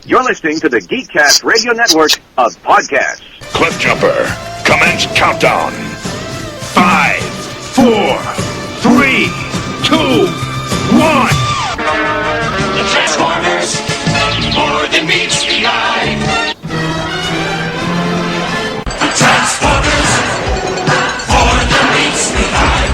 You're listening to the Geekcast Radio Network of podcasts. Cliff Jumper, commence countdown. 5, 4, 3, 2, 1. The Transformers, more than meets the eye. The Transformers, more than meets the eye.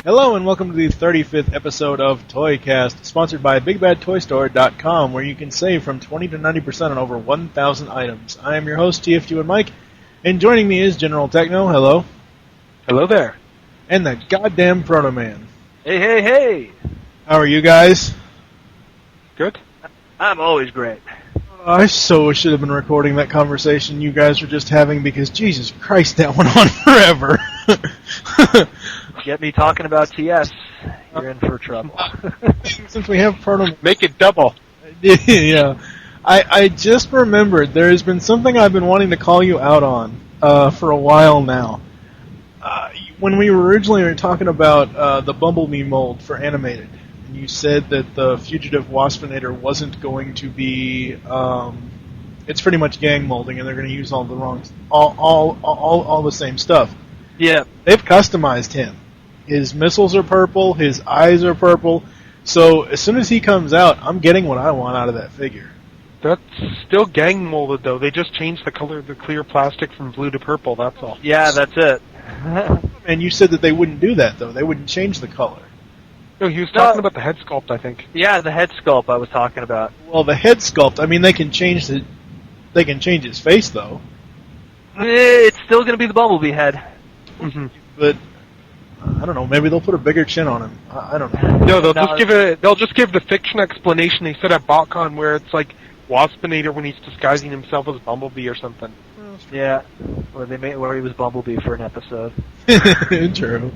Hello and welcome to the 35th episode of ToyCast, sponsored by BigBadToyStore.com, where you can save from 20 to 90% on over 1,000 items. I am your host, TFG1Mike, and joining me is GeneralTekno. Hello. Hello there. And the Goddamn Protoman. Hey, hey, hey. How are you guys? Good. I'm always great. I so should have been recording that conversation you guys were just having because, Jesus Christ, that went on forever. Get me talking about TS, you're in for trouble. Since we have Protoman... Make it double. Yeah. I just remembered there has been something I've been wanting to call you out on for a while now. When we were originally talking about the Bumblebee mold for animated, and you said that the Fugitive Waspinator wasn't going to be... it's pretty much gang molding, and they're going to use all the wrong... all the same stuff. Yeah. They've customized him. His missiles are purple, his eyes are purple, so as soon as he comes out, I'm getting what I want out of that figure. That's still gang molded, though. They just changed the color of the clear plastic from blue to purple, that's all. Yeah, that's it. And you said that they wouldn't do that, though. They wouldn't change the color. No, he was talking about the head sculpt, I think. Yeah, the head sculpt I was talking about. Well, the head sculpt, I mean, they can change his face, though. It's still going to be the Bumblebee head. Mm-hmm. But I don't know. Maybe they'll put a bigger chin on him. I don't know. No, they'll just give the fiction explanation they said at BotCon, where it's like Waspinator when he's disguising himself as Bumblebee or something. Yeah, where he was Bumblebee for an episode. True.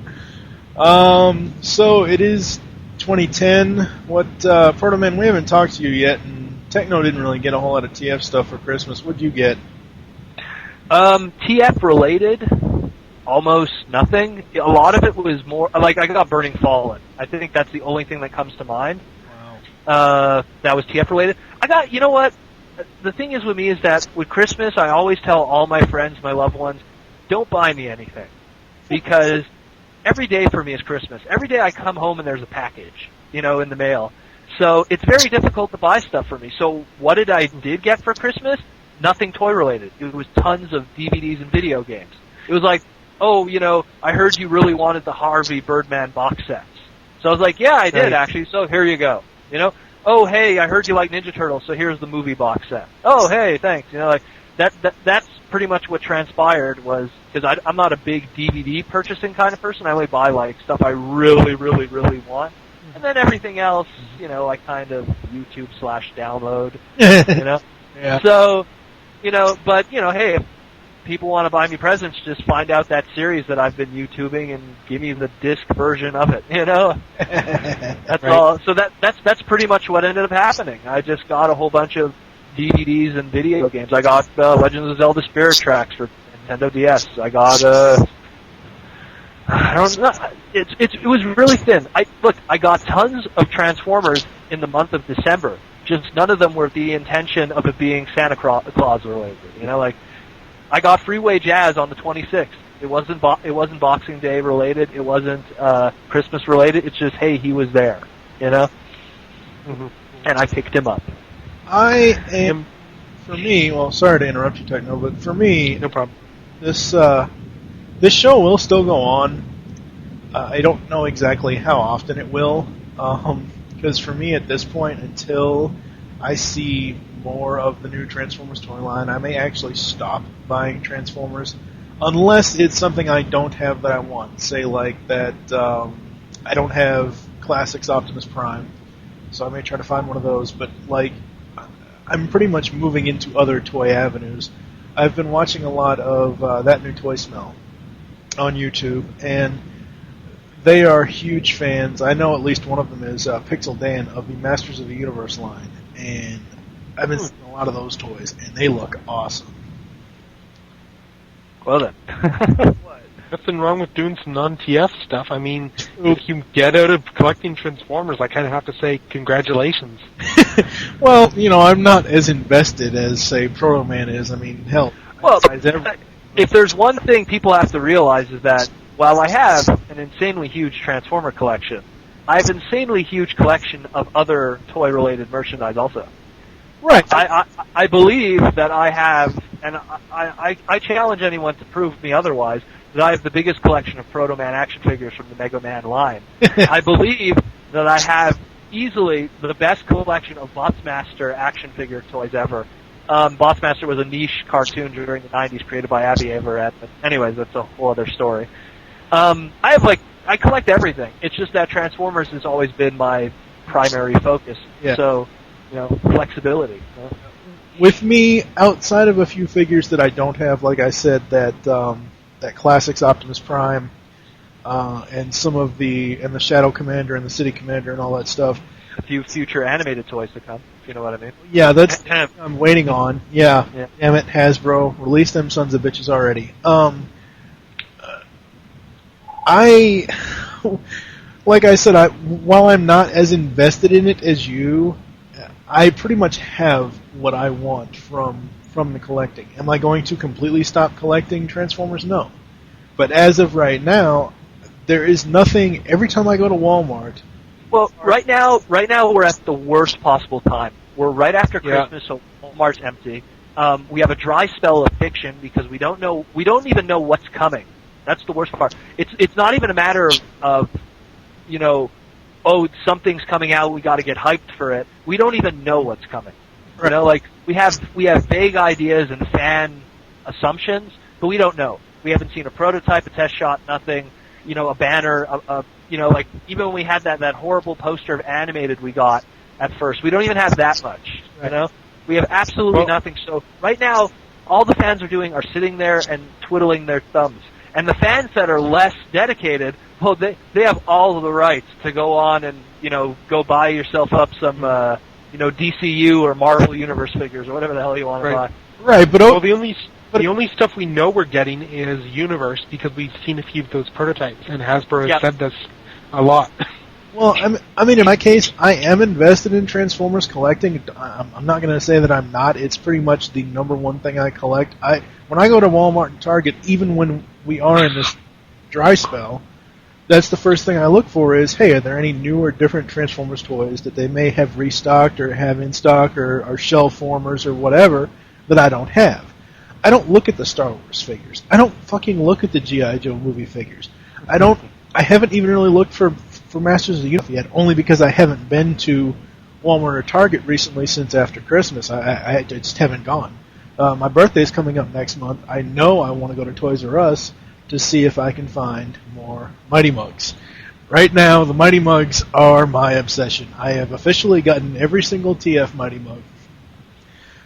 So it is 2010. What Protoman? We haven't talked to you yet, and Tekno didn't really get a whole lot of TF stuff for Christmas. What'd you get? TF related. Almost nothing. A lot of it was more like I got Burning Fallen. I think that's the only thing that comes to mind. Wow. That was TF related. You know what? The thing is with me is that with Christmas, I always tell all my friends, my loved ones, don't buy me anything. Because every day for me is Christmas. Every day I come home and there's a package, in the mail. So it's very difficult to buy stuff for me. So what did get for Christmas? Nothing toy related. It was tons of DVDs and video games. It was like, oh, I heard you really wanted the Harvey Birdman box sets. So I was like, yeah, I did, actually, so here you go. Oh, hey, I heard you like Ninja Turtles, so here's the movie box set. Oh, hey, thanks. That's pretty much what transpired was, because I'm not a big DVD purchasing kind of person. I only buy, stuff I really, really, really want. And then everything else, I kind of YouTube/download, Yeah. So, but, hey, if people want to buy me presents, just find out that series that I've been YouTubing and give me the disc version of it, That's right. All. So that's pretty much what ended up happening. I just got a whole bunch of DVDs and video games. I got Legends of Zelda Spirit Tracks for Nintendo DS. I got I don't know. It was really thin. I got tons of Transformers in the month of December. Just none of them were the intention of it being Santa Claus related. I got Freeway Jazz on the 26th. It wasn't Boxing Day related. It wasn't Christmas related. It's just, hey, he was there, Mm-hmm. And I picked him up. For me, well, sorry to interrupt you, Tekno, but for me, no problem. This show will still go on. I don't know exactly how often it will, because for me at this point, until I see more of the new Transformers toy line, I may actually stop buying Transformers, unless it's something I don't have that I want. Say like that I don't have Classics Optimus Prime, so I may try to find one of those, but I'm pretty much moving into other toy avenues. I've been watching a lot of That New Toy Smell on YouTube, and they are huge fans. I know at least one of them is Pixel Dan of the Masters of the Universe line, and I've been seeing a lot of those toys, and they look awesome. Well then. Nothing wrong with doing some non-TF stuff. I mean, if you get out of collecting Transformers, I kind of have to say congratulations. Well, I'm not as invested as, say, Protoman is. I mean, hell. Well, if there's one thing people have to realize is that while I have an insanely huge Transformer collection, I have an insanely huge collection of other toy-related merchandise also. Right. I believe that I have, and I challenge anyone to prove me otherwise, that I have the biggest collection of Protoman action figures from the Mega Man line. I believe that I have easily the best collection of Botsmaster action figure toys ever. Botsmaster was a niche cartoon during the 90s created by Abby Everett. But anyways, that's a whole other story. I collect everything. It's just that Transformers has always been my primary focus. Yeah. So, flexibility. With me, outside of a few figures that I don't have, like I said, that Classics Optimus Prime, and some of the Shadow Commander and the City Commander and all that stuff. A few future animated toys to come, if you know what I mean. Yeah, that's I'm waiting on. Yeah. Damn it, Hasbro, release them sons of bitches already. Like I said, while I'm not as invested in it as you, I pretty much have what I want from the collecting. Am I going to completely stop collecting Transformers? No. But as of right now, there is nothing. Every time I go to Walmart. Well, right now we're at the worst possible time. We're right after Christmas, so Walmart's empty. We have a dry spell of fiction because we don't even know what's coming. That's the worst part. It's not even a matter of something's coming out, we got to get hyped for it. We don't even know what's coming. Right. We have vague ideas and fan assumptions, but we don't know. We haven't seen a prototype, a test shot, nothing. A banner, even when we had that horrible poster of Animated we got at first, we don't even have that much. Right. We have absolutely nothing. So right now, all the fans are doing are sitting there and twiddling their thumbs. And the fans that are less dedicated, well, they have all of the rights to go on and go buy yourself up some DCU or Marvel Universe figures or whatever the hell you want to buy. Right, but the only stuff we know we're getting is Universe because we've seen a few of those prototypes, and Hasbro has said this a lot. Well, I mean, in my case, I am invested in Transformers collecting. I'm not going to say that I'm not. It's pretty much the number one thing I collect. When I go to Walmart and Target, even when we are in this dry spell, that's the first thing I look for is, hey, are there any new or different Transformers toys that they may have restocked or have in stock or shell formers or whatever that I don't have? I don't look at the Star Wars figures. I don't fucking look at the G.I. Joe movie figures. I haven't even really looked for Masters of the Universe yet, only because I haven't been to Walmart or Target recently since after Christmas. I just haven't gone. My birthday's coming up next month. I know I want to go to Toys R Us to see if I can find more Mighty Mugs. Right now, the Mighty Mugs are my obsession. I have officially gotten every single TF Mighty Mug.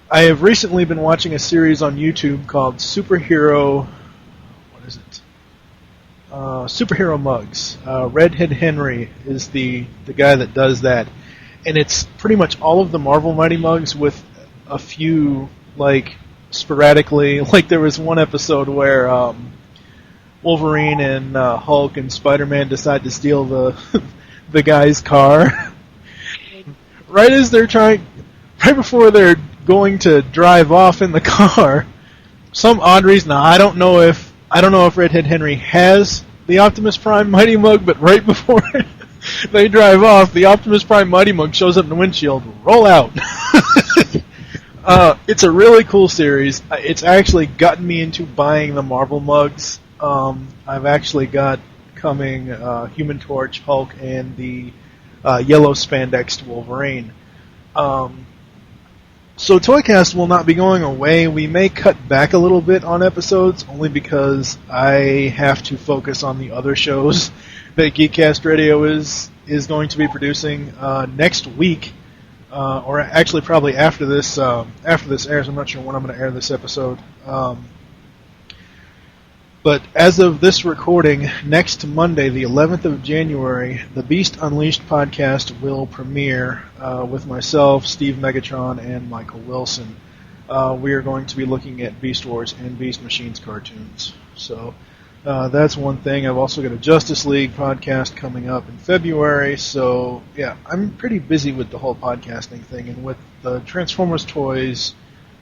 I have recently been watching a series on YouTube called Superhero Mugs. Redhead Henry is the guy that does that. And it's pretty much all of the Marvel Mighty Mugs with a few, sporadically. Like, there was one episode where Wolverine and Hulk and Spider-Man decide to steal the guy's car. Right before they're going to drive off in the car, some odd reason, now I don't know if Redhead Henry has the Optimus Prime Mighty Mug, but right before they drive off, the Optimus Prime Mighty Mug shows up in the windshield. Roll out! It's a really cool series. It's actually gotten me into buying the Marvel mugs. I've actually got coming Human Torch, Hulk, and the yellow spandexed Wolverine. So ToyCast will not be going away. We may cut back a little bit on episodes, only because I have to focus on the other shows that Geekcast Radio is going to be producing. Next week, or actually probably after this airs. I'm not sure when I'm going to air this episode. But as of this recording, next Monday, the 11th of January, the Beast Unleashed podcast will premiere with myself, Steve Megatron, and Michael Wilson. We are going to be looking at Beast Wars and Beast Machines cartoons. So that's one thing. I've also got a Justice League podcast coming up in February. So, yeah, I'm pretty busy with the whole podcasting thing. And with the Transformers toys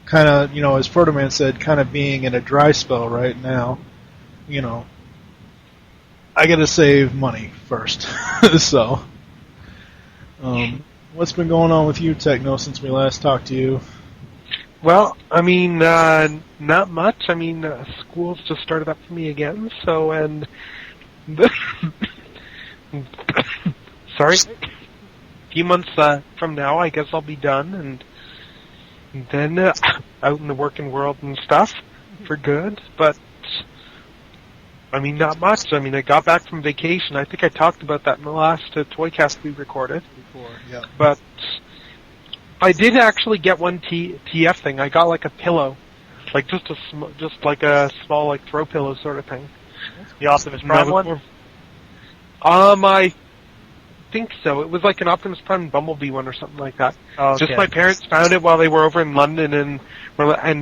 kind of, as Protoman said, kind of being in a dry spell right now, I got to save money first. So, what's been going on with you, Techno, since we last talked to you? Well, I mean, not much. I mean, school's just started up for me again, so, and... Sorry. A few months from now, I guess I'll be done, and then out in the working world and stuff for good, but... I mean, not much. I mean, I got back from vacation. I think I talked about that in the last ToyCast we recorded. Before, yeah. But I did actually get one TF thing. I got like a pillow, like just like a small like throw pillow sort of thing. The Optimus Prime one? I think so. It was like an Optimus Prime and Bumblebee one or something like that. Oh, okay. Just my parents found it while they were over in London and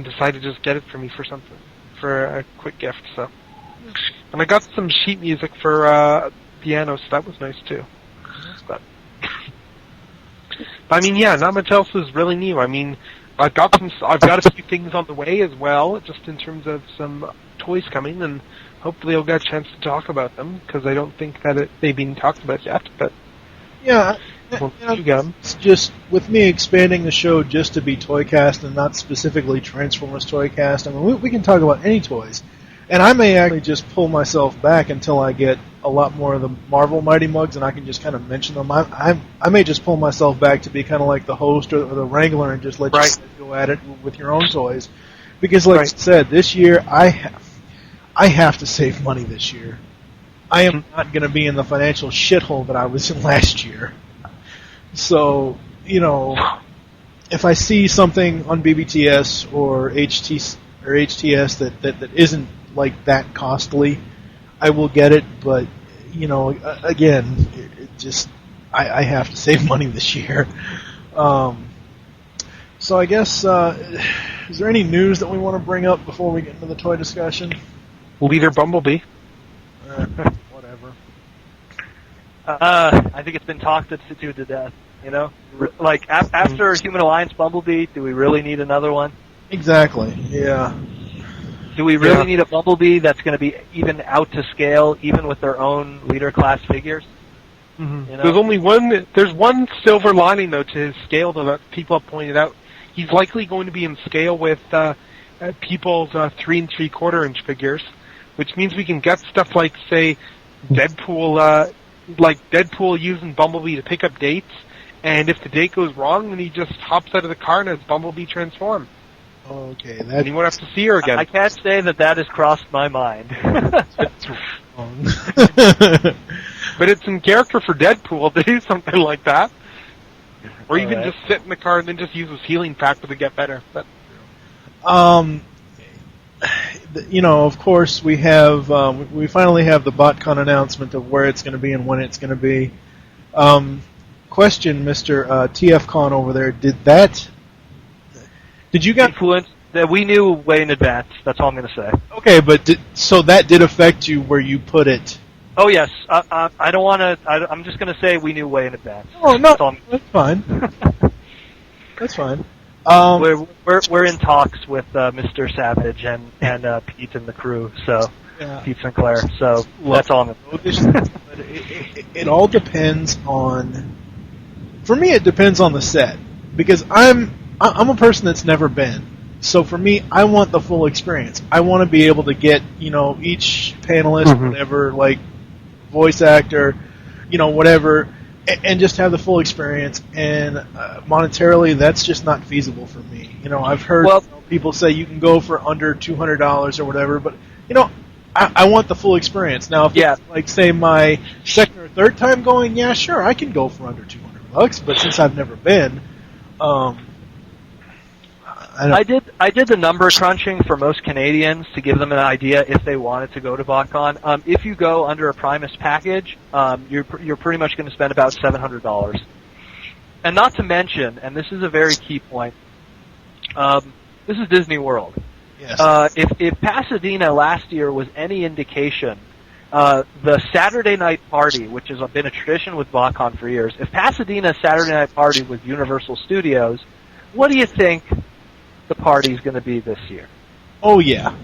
decided to just get it for me for a quick gift. So. And I got some sheet music for piano, so that was nice too. But I mean, yeah, not much else is really new. I mean, I've got a few things on the way as well, just in terms of some toys coming, and hopefully I'll get a chance to talk about them because I don't think that they've been talked about yet. But yeah, you got them. It's just with me expanding the show just to be ToyCast and not specifically Transformers ToyCast. I mean, we can talk about any toys. And I may actually just pull myself back until I get a lot more of the Marvel Mighty Mugs, and I can just kind of mention them. I may just pull myself back to be kind of like the host or the wrangler and just let you guys go at it with your own toys. Because, like I said, this year I have to save money this year. I am not going to be in the financial shithole that I was in last year. So, if I see something on BBTS or HTS that isn't like that costly, I will get it, but again, I have to save money this year. So I guess is there any news that we want to bring up before we get into the toy discussion? Leader Bumblebee. Whatever. I think it's been talked to death. Like after Human Alliance Bumblebee, do we really need another one? Exactly. Yeah. Do we really need a Bumblebee that's going to be even out to scale, even with their own leader class figures? Mm-hmm. There's one silver lining though to his scale that people have pointed out. He's likely going to be in scale with people's 3 3/4 inch figures, which means we can get stuff like, say, Deadpool, using Bumblebee to pick up dates, and if the date goes wrong, then he just hops out of the car and has Bumblebee transform. Okay, and you won't have to see her again. I can't say that has crossed my mind. That's wrong. But it's in character for Deadpool to do something like that. Or even just sit in the car and then just use his healing factor to get better. But of course we have we finally have the BotCon announcement of where it's going to be and when it's going to be. Question, Mr. TFCon over there, did you guys influence that we knew way in advance? That's all I'm going to say. Okay, but so that did affect you where you put it? Oh yes, I don't want to. I'm just going to say we knew way in advance. Oh no, that's fine. That's fine. We're in talks with Mr. Savage and Pete and the crew. So yeah. Pete Sinclair. So that's all. It all depends on. For me, it depends on the set because I'm a person that's never been. So for me, I want the full experience. I want to be able to get, each panelist, whatever, like voice actor, whatever, and just have the full experience. And monetarily, that's just not feasible for me. I've heard people say you can go for under $200 or whatever, but I want the full experience. Now, if it's like say my second or third time going, yeah, sure, I can go for under $200. But since I've never been, I did the number crunching for most Canadians to give them an idea if they wanted to go to BotCon. If you go under a Primus package, you're pretty much going to spend about $700. And not to mention, and this is a very key point, this is Disney World. Yes. If Pasadena last year was any indication, the Saturday night party, which has been a tradition with BotCon for years, if Pasadena's Saturday night party was Universal Studios, what do you think the party's going to be this year? Oh yeah.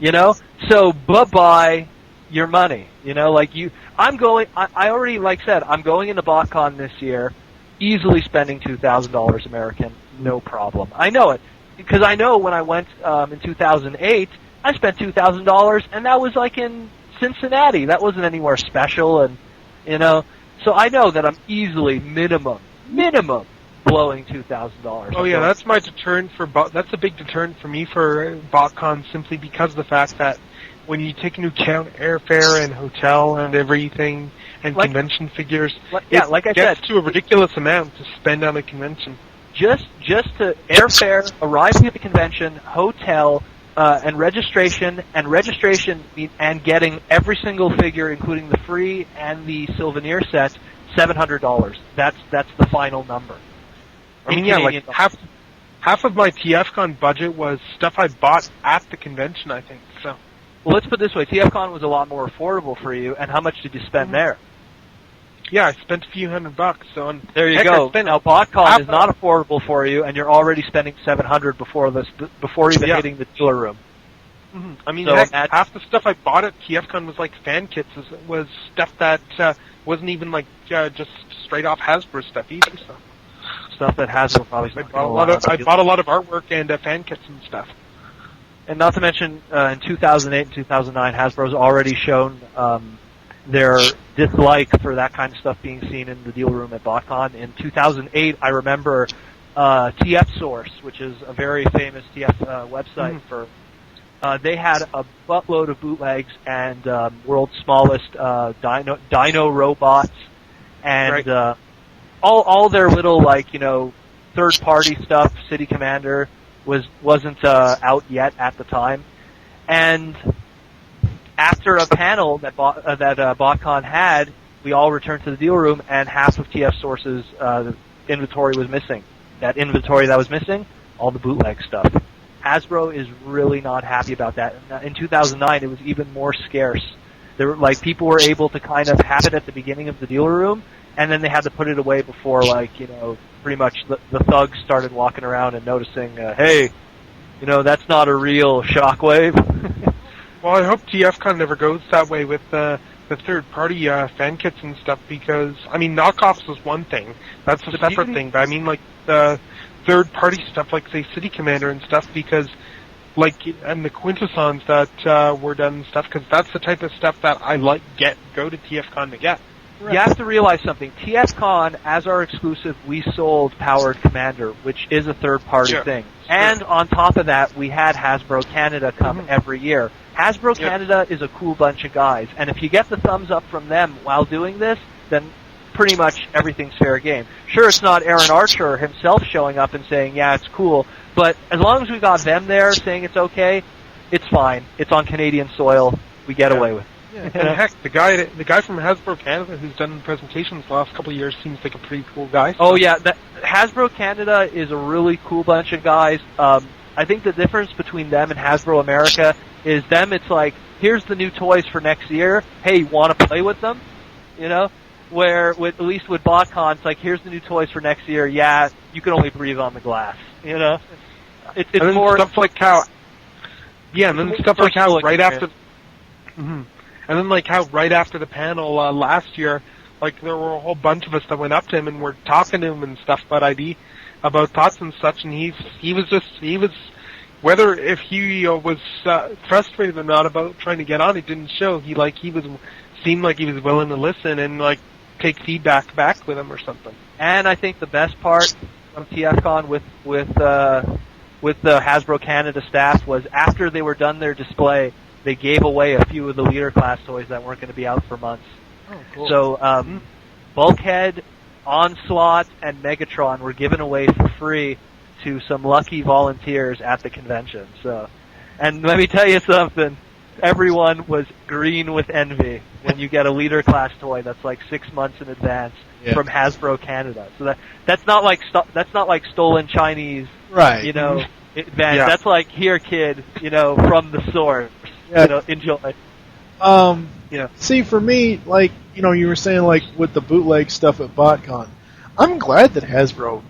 You know? So bye-bye your money. You know, like I already, said, I'm going into BotCon this year, easily spending $2,000 American, no problem. I know it. Because I know when I went in 2008, I spent $2,000, and that was like in Cincinnati. That wasn't anywhere special, and, you know, so I know that I'm easily minimum blowing $2,000. Oh yeah, that's my deterrent that's a big deterrent for me for BotCon, simply because of the fact that when you take into account airfare and hotel and everything and convention figures, like I said, to a ridiculous amount to spend on a convention. Just to airfare, arriving at the convention, hotel, and registration, and getting every single figure, including the free and the souvenir set, $700. That's the final number. I mean, yeah, like half of my TFCon budget was stuff I bought at the convention, I think. So, well, let's put it this way: TFCon was a lot more affordable for you. And how much did you spend there? Yeah, I spent a few $100. So there you go. Now, BotCon is not affordable for you, and you're already spending $700 before even hitting the dealer room. Mm-hmm. I mean, so half the stuff I bought at TFCon was like fan kits. Was stuff that wasn't even like just straight off Hasbro stuff either. So. Stuff that Hasbro probably. I bought a lot of artwork and fan kits and stuff. And not to mention, in 2008 and 2009, Hasbro's already shown their dislike for that kind of stuff being seen in the deal room at BotCon. In 2008, I remember TF Source, which is a very famous TF website for. They had a buttload of bootlegs and world's smallest dino robots, and all their little third party stuff. City Commander wasn't out yet at the time, and after a panel that BotCon had, we all returned to the deal room, and half of TF Source's inventory was missing. That inventory that was missing, all the bootleg stuff. Hasbro is really not happy about that. In 2009, it was even more scarce. There were people were able to kind of have it at the beginning of the dealer room, and then they had to put it away before pretty much the thugs started walking around and noticing, hey, that's not a real Shockwave. Well, I hope TFCon never goes that way with the third-party fan kits and stuff, because, I mean, knockoffs is one thing. That's a separate thing, but I mean, the third-party stuff, like, say, City Commander and stuff, because, and the Quintessons that were done and stuff, because that's the type of stuff that I go to TFCon to get. Right. You have to realize something. TFCon, as our exclusive, we sold Powered Commander, which is a third-party thing. Sure. And on top of that, we had Hasbro Canada come every year. Hasbro Canada is a cool bunch of guys, and if you get the thumbs up from them while doing this, then pretty much everything's fair game. Sure, it's not Aaron Archer himself showing up and saying, yeah, it's cool, but as long as we got them there saying it's okay, it's fine. It's on Canadian soil. We get away with it. Yeah, and heck, the guy from Hasbro Canada who's done presentations the last couple of years seems like a pretty cool guy. Oh yeah, Hasbro Canada is a really cool bunch of guys. I think the difference between them and Hasbro America is them. It's like, here's the new toys for next year. Hey, want to play with them? Where at least with BotCon, it's like, here's the new toys for next year. Yeah, you can only breathe on the glass. It's and more stuff like how. Yeah, and then stuff like how right after. Mm-hmm. And then how right after the panel last year, there were a whole bunch of us that went up to him and were talking to him and stuff about thoughts and such, and he was whether if he was frustrated or not about trying to get on, it didn't show. Seemed like he was willing to listen and take feedback back with him or something. And I think the best part of TFCon with the Hasbro Canada staff was after they were done their display, they gave away a few of the leader class toys that weren't going to be out for months. Oh, cool. So Bulkhead, Onslaught and Megatron were given away for free to some lucky volunteers at the convention. So, and let me tell you something. Everyone was green with envy when you get a leader class toy that's like 6 months in advance from Hasbro Canada. So that's not like stolen Chinese, right? You know, advance. Yeah. That's like, here, kid, you know, from the source. Yeah. You know, enjoy. You know. See, for me, like, you know, you were saying, like, with the bootleg stuff at BotCon, I'm glad that Hasbro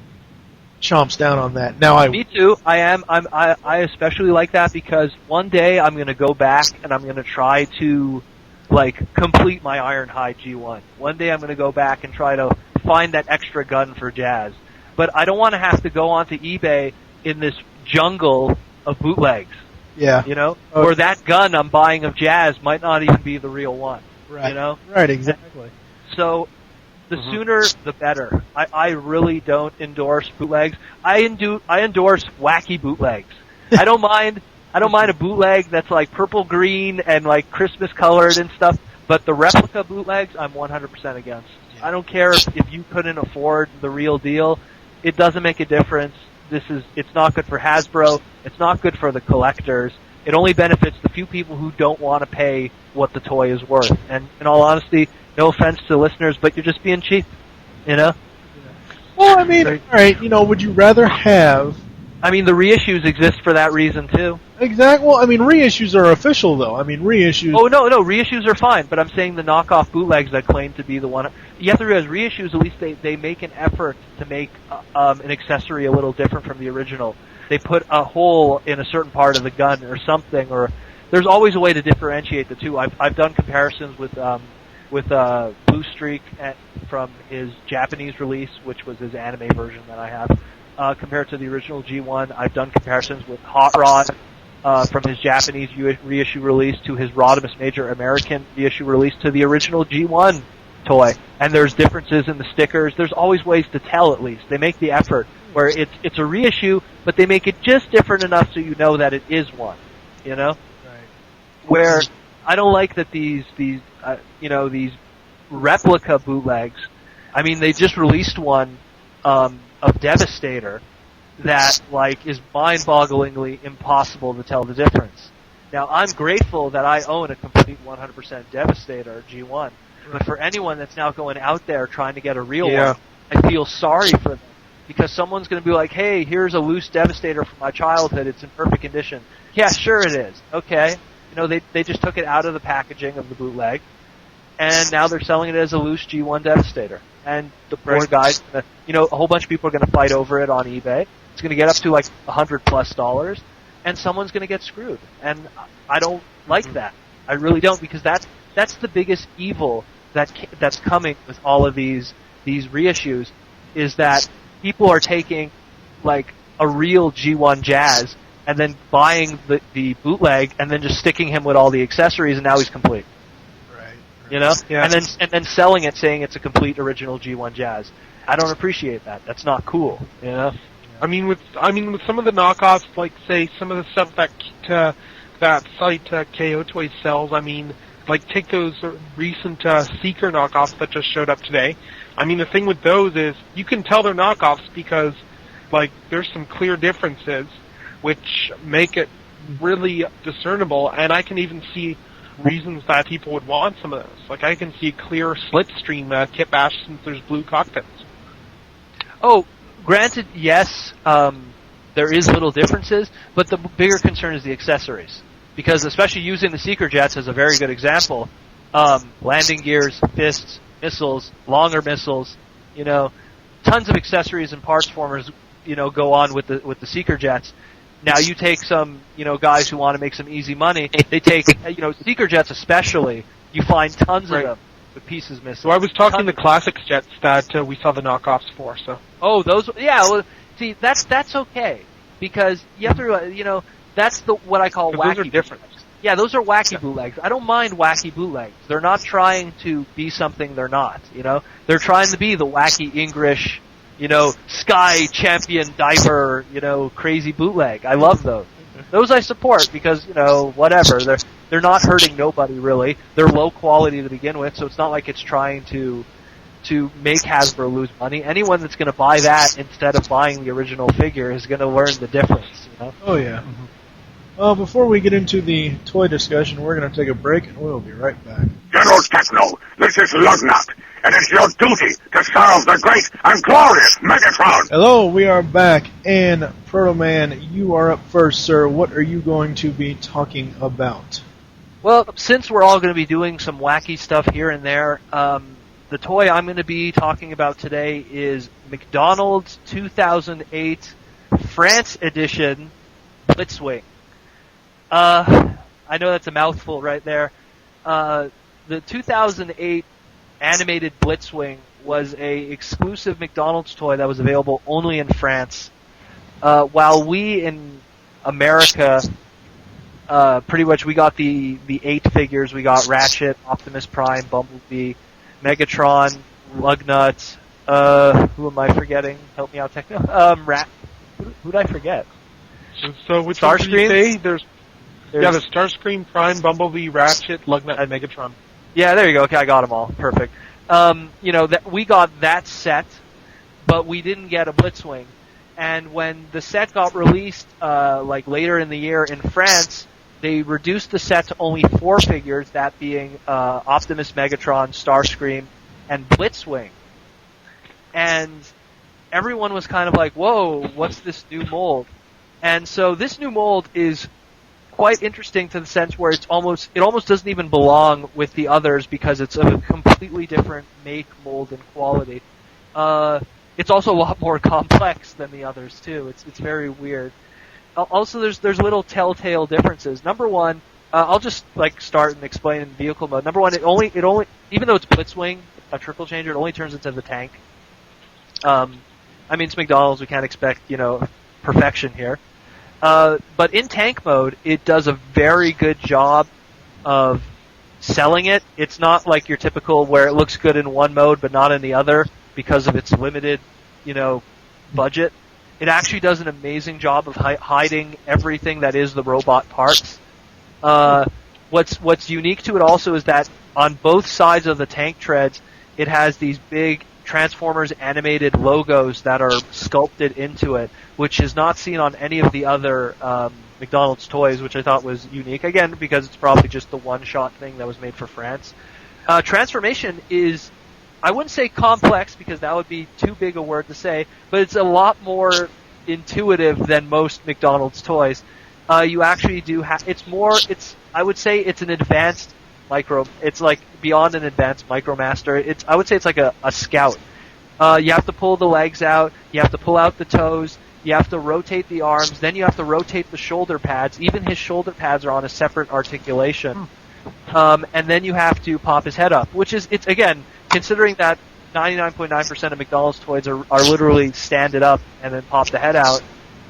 chomps down on that. Now, Me too. I am. I especially like that because one day I'm going to go back and I'm going to try to, like, complete my Ironhide G1. One day I'm going to go back and try to find that extra gun for Jazz. But I don't want to have to go onto eBay in this jungle of bootlegs. Yeah. You know? Or that gun I'm buying of Jazz might not even be the real one. Right. You know? Right, exactly. So, the sooner the better. I really don't endorse bootlegs. I endorse wacky bootlegs. I don't mind a bootleg that's like purple green and like Christmas colored and stuff, but the replica bootlegs I'm 100% against. I don't care if you couldn't afford the real deal. It doesn't make a difference. It's not good for Hasbro. It's not good for the collectors. It only benefits the few people who don't want to pay what the toy is worth. And in all honesty, no offense to listeners, but you're just being cheap, you know? Well, I mean, alright, you know, would you rather have... I mean, the reissues exist for that reason, too. Exactly. Well, I mean, reissues are official, though. I mean, reissues... Oh, no, reissues are fine, but I'm saying the knockoff bootlegs that claim to be the one... You have to realize, reissues, at least they make an effort to make an accessory a little different from the original. They put a hole in a certain part of the gun or something, or... There's always a way to differentiate the two. I've done comparisons with Blue Streak from his Japanese release, which was his anime version that I have, compared to the original G1. I've done comparisons with Hot Rod from his Japanese reissue release to his Rodimus Major American reissue release to the original G1 toy. And there's differences in the stickers. There's always ways to tell, at least. They make the effort where it's a reissue, but they make it just different enough so you know that it is one, you know? Where I don't like that these replica bootlegs. I mean, they just released one of Devastator that like is mind-bogglingly impossible to tell the difference. Now, I'm grateful that I own a complete 100% Devastator G1, but for anyone that's now going out there trying to get a real one, I feel sorry for them because someone's going to be like, "Hey, here's a loose Devastator from my childhood. It's in perfect condition." Yeah, sure it is. Okay. You know, they just took it out of the packaging of the bootleg, and now they're selling it as a loose G1 Devastator. And the poor guys, you know, a whole bunch of people are going to fight over it on eBay. It's going to get up to like $100+, and someone's going to get screwed. And I don't like that. I really don't, because that's the biggest evil that's coming with all of these reissues, is that people are taking like a real G1 Jazz and then buying the bootleg, and then just sticking him with all the accessories, and now he's complete. Right. You know? Yeah. And then selling it, saying it's a complete original G1 Jazz. I don't appreciate that. That's not cool. You know? I mean, with some of the knockoffs, like say some of the stuff that site KO Toys sells. I mean, like take those recent Seeker knockoffs that just showed up today. I mean, the thing with those is you can tell they're knockoffs because like there's some clear differences, which make it really discernible, and I can even see reasons that people would want some of those. Like, I can see a clear slipstream kit bash since there's blue cockpits. Oh, granted, yes, there is little differences, but the bigger concern is the accessories. Because especially using the Seeker Jets as a very good example, landing gears, fists, missiles, longer missiles, you know, tons of accessories and parts formers, you know, go on with the Seeker Jets. Now you take some, you know, guys who want to make some easy money. They take, you know, Seeker Jets especially. You find tons of them with pieces missing. Well, I was talking the Classics Jets that we saw the knockoffs for. So. Oh, those. Yeah. Well, see, that's okay because you have to, you know, that's what I call wacky. Those are different. Bootlegs. Yeah, those are wacky bootlegs. I don't mind wacky bootlegs. They're not trying to be something they're not. You know, they're trying to be the wacky English, you know, Sky Champion Diver, you know, crazy bootleg. I love those. Those I support because, you know, whatever. They're not hurting nobody really. They're low quality to begin with, so it's not like it's trying to, to make Hasbro lose money. Anyone that's going to buy that instead of buying the original figure is going to learn the difference. You know? Oh yeah. Before we get into the toy discussion, we're going to take a break, and we'll be right back. GeneralTekno, this is Lugnut, and it's your duty to solve the great and glorious Megatron. Hello, we are back, and Protoman, you are up first, sir. What are you going to be talking about? Well, since we're all going to be doing some wacky stuff here and there, the toy I'm going to be talking about today is McDonald's 2008 France edition Blitzwing. I know that's a mouthful right there. The 2008 animated Blitzwing was a exclusive McDonald's toy that was available only in France. While we in America, pretty much we got the 8 figures. We got Ratchet, Optimus Prime, Bumblebee, Megatron, Lugnut. Who am I forgetting? Help me out, Techno. Who'd I forget? So which one did you say? There's the Starscream, Prime, Bumblebee, Ratchet, Lugnut, and Megatron. Yeah, there you go. Okay, I got them all. Perfect. We got that set, but we didn't get a Blitzwing. And when the set got released, later in the year in France, they reduced the set to only 4 figures, that being Optimus, Megatron, Starscream, and Blitzwing. And everyone was kind of like, whoa, what's this new mold? And so this new mold is quite interesting to the sense where it almost doesn't even belong with the others because it's of a completely different make, mold, and quality. It's also a lot more complex than the others too. It's very weird. Also, there's little telltale differences. Number one, I'll just start and explain in vehicle mode. Number one, it only even though it's Blitzwing, a triple changer, it only turns into the tank. It's McDonald's. We can't expect perfection here. But in tank mode, it does a very good job of selling it. It's not like your typical where it looks good in one mode but not in the other because of its limited, budget. It actually does an amazing job of hiding everything that is the robot parts. What's unique to it also is that on both sides of the tank treads, it has these big Transformers animated logos that are sculpted into it, which is not seen on any of the other McDonald's toys, which I thought was unique, again, because it's probably just the one-shot thing that was made for France. Transformation is, I wouldn't say complex, because that would be too big a word to say, but it's a lot more intuitive than most McDonald's toys. You actually do have, I would say it's an advanced it's like beyond an advanced MicroMaster. I would say it's like a Scout. You have to pull the legs out, you have to pull out the toes, you have to rotate the arms, then you have to rotate the shoulder pads. Even his shoulder pads are on a separate articulation. And then you have to pop his head up, it's again, considering that 99.9% of McDonald's toys are literally stand it up and then pop the head out,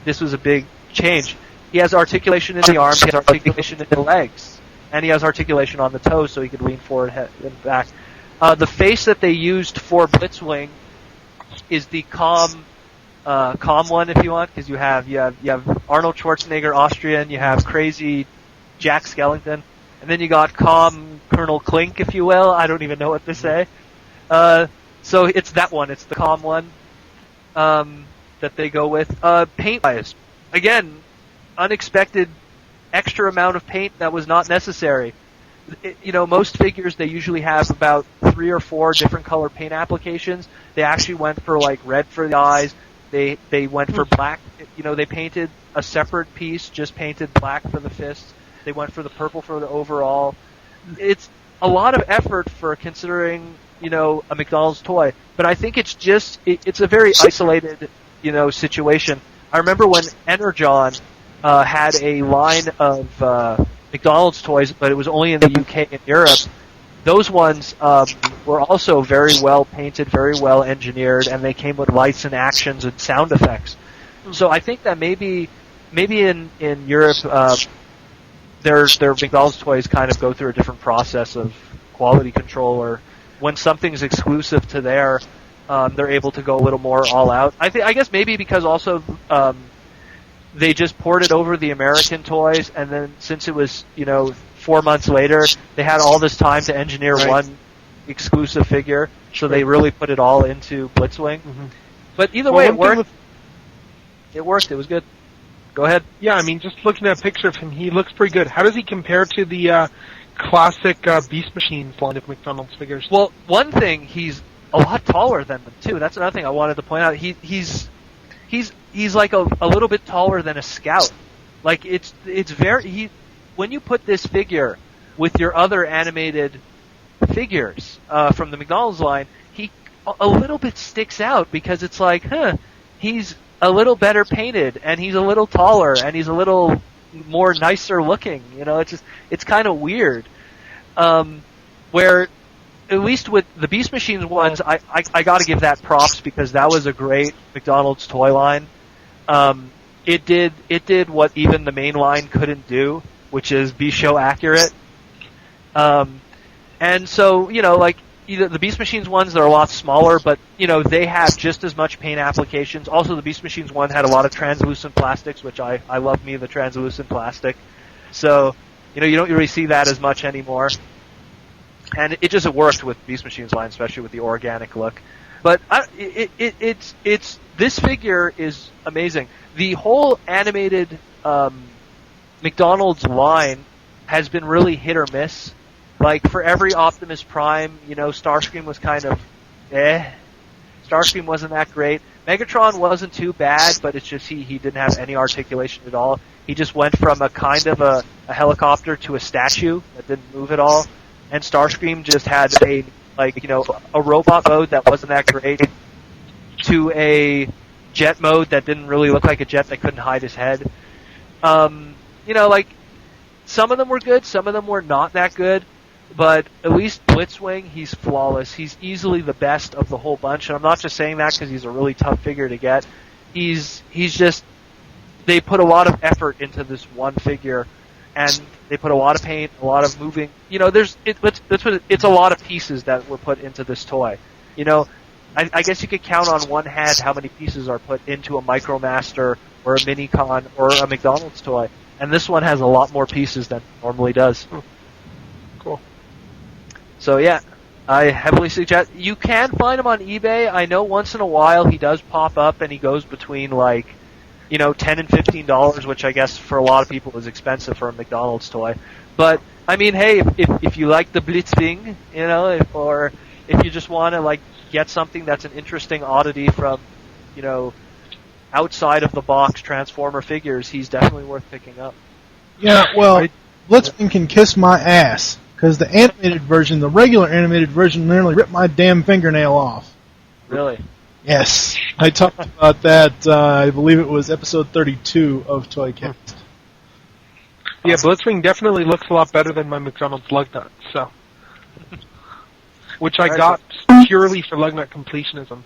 this was a big change. He has articulation in the arms, he has articulation in the legs. And he has articulation on the toes, so he could lean forward and back. The face that they used for Blitzwing is the calm one, if you want, because you have Arnold Schwarzenegger, Austrian, you have crazy Jack Skellington, and then you got calm Colonel Klink, if you will. I don't even know what to say. So it's that one. It's the calm one that they go with. Paint-wise, again, unexpected extra amount of paint that was not necessary. Most figures, they usually have about 3 or 4 different color paint applications. They actually went for red for the eyes. They went for black. They painted a separate piece, just painted black for the fists. They went for the purple for the overall. It's a lot of effort for considering, a McDonald's toy. But I think it's just, it's a very isolated, situation. I remember when Energon had a line of McDonald's toys, but it was only in the UK and Europe. Those ones were also very well painted, very well engineered, and they came with lights and actions and sound effects. So I think that maybe in Europe, their McDonald's toys kind of go through a different process of quality control, or when something's exclusive to there, they're able to go a little more all out. I guess maybe because also they just ported over the American toys, and then since it was 4 months later, they had all this time to engineer exclusive figure, so they really put it all into Blitzwing. Mm-hmm. But either way, it worked. It worked. It was good. Go ahead. Yeah, I mean, just looking at a picture of him, he looks pretty good. How does he compare to the classic Beast Machines line of McDonald's figures? Well, one thing, he's a lot taller than them too. That's another thing I wanted to point out. He's like a little bit taller than a Scout. Like it's very when you put this figure with your other animated figures from the McDonald's line, he a little bit sticks out because it's like, he's a little better painted, and he's a little taller, and he's a little more nicer looking. You know, it's kind of weird. Where at least with the Beast Machines ones, I got to give that props because that was a great McDonald's toy line. It did what even the main line couldn't do, which is be show accurate. And so, you know, like, either the Beast Machines ones, they're a lot smaller, but, you know, they have just as much paint applications. Also, the Beast Machines one had a lot of translucent plastics, which I love me the translucent plastic. So, you know, you don't really see that as much anymore. And it just worked with Beast Machines line, especially with the organic look. But it's this figure is amazing. The whole animated McDonald's line has been really hit or miss. Like, for every Optimus Prime, you know, Starscream was kind of Starscream wasn't that great. Megatron wasn't too bad, but it's just he didn't have any articulation at all. He just went from a kind of a helicopter to a statue that didn't move at all. And Starscream just had a robot mode that wasn't that great to a jet mode that didn't really look like a jet that couldn't hide his head. You know, like, some of them were good, some of them were not that good. But at least Blitzwing, he's flawless. He's easily the best of the whole bunch, and I'm not just saying that because he's a really tough figure to get. He's just, they put a lot of effort into this one figure, and they put a lot of paint, a lot of moving. You know, it's a lot of pieces that were put into this toy. You know, I guess you could count on one hand how many pieces are put into a Micromaster or a Minicon or a McDonald's toy, and this one has a lot more pieces than it normally does. Cool. So yeah, I heavily suggest, you can find him on eBay. I know once in a while he does pop up and he goes between, like, you know, $10 and $15, which I guess for a lot of people is expensive for a McDonald's toy. But I mean, hey, if you like the Blitzwing, you know, or if you just want to, like, get something that's an interesting oddity from, you know, outside of the box Transformer figures, he's definitely worth picking up. Yeah, well, Blitzwing can kiss my ass. Because the animated version, the regular animated version, nearly ripped my damn fingernail off. Really? Yes. I talked about that, I believe it was episode 32 of ToyCast. Yeah, Blitzwing definitely looks a lot better than my McDonald's Lugnut, so. Which I got purely for Lugnut completionism.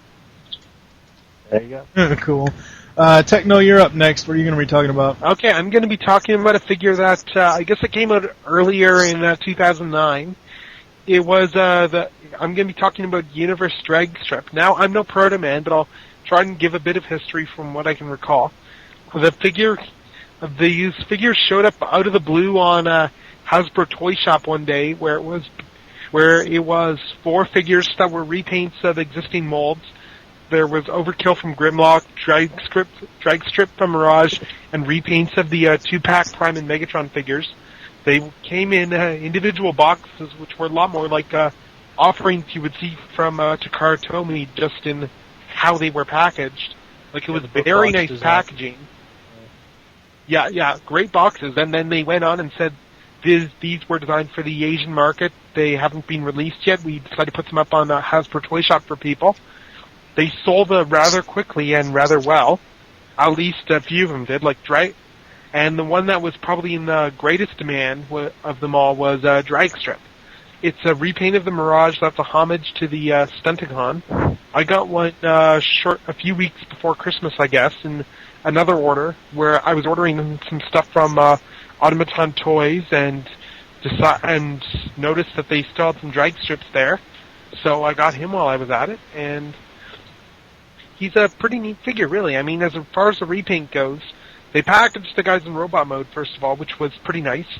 There you go. Cool. Techno, you're up next. What are you going to be talking about? Okay, I'm going to be talking about a figure that I guess it came out earlier in 2009. It was I'm going to be talking about Universe Dragstrip. Now, I'm no Protoman, but I'll try and give a bit of history from what I can recall. These figures showed up out of the blue on Hasbro Toy Shop one day, where it was 4 figures that were repaints of existing molds. There was Overkill from Grimlock, Dragstrip from Mirage, and repaints of the 2-pack Prime and Megatron figures. They came in individual boxes, which were a lot more like offerings you would see from Takara Tomy, just in how they were packaged. Like, it was very nice packaging. Yeah, great boxes. And then they went on and said these were designed for the Asian market. They haven't been released yet. We decided to put them up on Hasbro Toy Shop for people. They sold rather quickly and rather well. At least a few of them did, like and the one that was probably in the greatest demand of them all was Dragstrip. It's a repaint of the Mirage that's a homage to the Stunticon. I got one a few weeks before Christmas, I guess, in another order, where I was ordering some stuff from Automaton Toys and noticed that they still had some Dragstrips there. So I got him while I was at it, and he's a pretty neat figure, really. I mean, as far as the repaint goes, they packaged the guys in robot mode, first of all, which was pretty nice.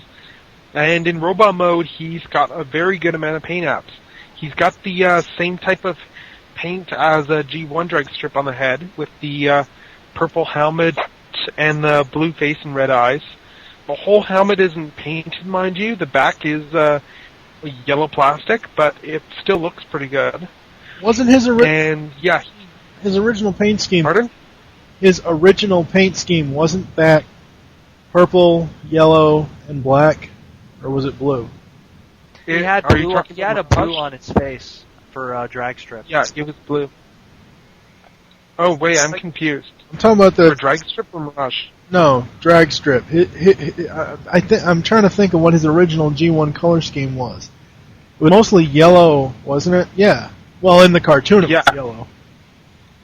And in robot mode, he's got a very good amount of paint apps. He's got the same type of paint as a G1 Dragstrip on the head, with the purple helmet and the blue face and red eyes. The whole helmet isn't painted, mind you. The back is yellow plastic, but it still looks pretty good. Wasn't his his original paint scheme? Pardon? His original paint scheme, wasn't that purple, yellow, and black, or was it blue? He had a blue on its face for Dragstrip. Yeah, it was blue. Oh wait, I'm confused. I'm talking about the for Dragstrip or Mirage? No, Dragstrip. I'm trying to think of what his original G1 color scheme was. It was mostly yellow, wasn't it? Yeah. Well, in the cartoon, it was yellow.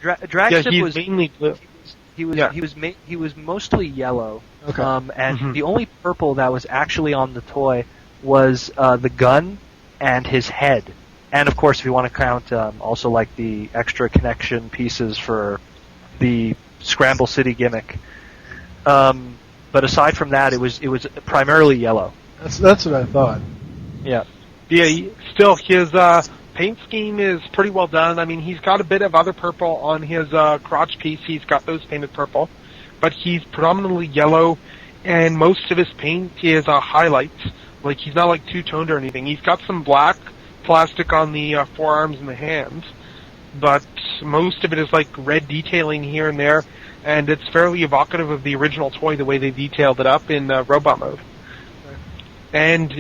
Dragstrip was mainly blue. He was mostly yellow. Okay. And the only purple that was actually on the toy was the gun and his head. And of course, if you want to count also like the extra connection pieces for the Scramble City gimmick. But aside from that, it was primarily yellow. That's what I thought. Yeah. Yeah. Still, his paint scheme is pretty well done. I mean, he's got a bit of other purple on his crotch piece. He's got those painted purple, but he's predominantly yellow, and most of his paint is highlights. Like, he's not like two-toned or anything. He's got some black plastic on the forearms and the hands, but most of it is like red detailing here and there, and it's fairly evocative of the original toy, the way they detailed it up in robot mode. And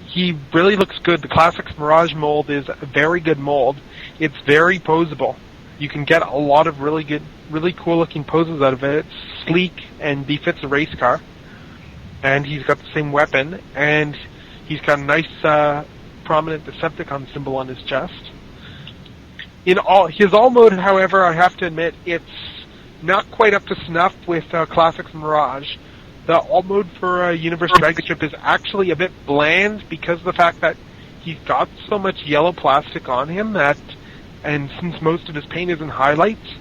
he really looks good. The Classics Mirage mold is a very good mold. It's very posable. You can get a lot of really good, really cool-looking poses out of it. It's sleek and befits a race car. And he's got the same weapon, and he's got a nice, prominent Decepticon symbol on his chest. In his all mode, however, I have to admit, it's not quite up to snuff with Classics Mirage. The all mode for Universe Dragstrip is actually a bit bland because of the fact that he's got so much yellow plastic on him and since most of his paint is in highlights,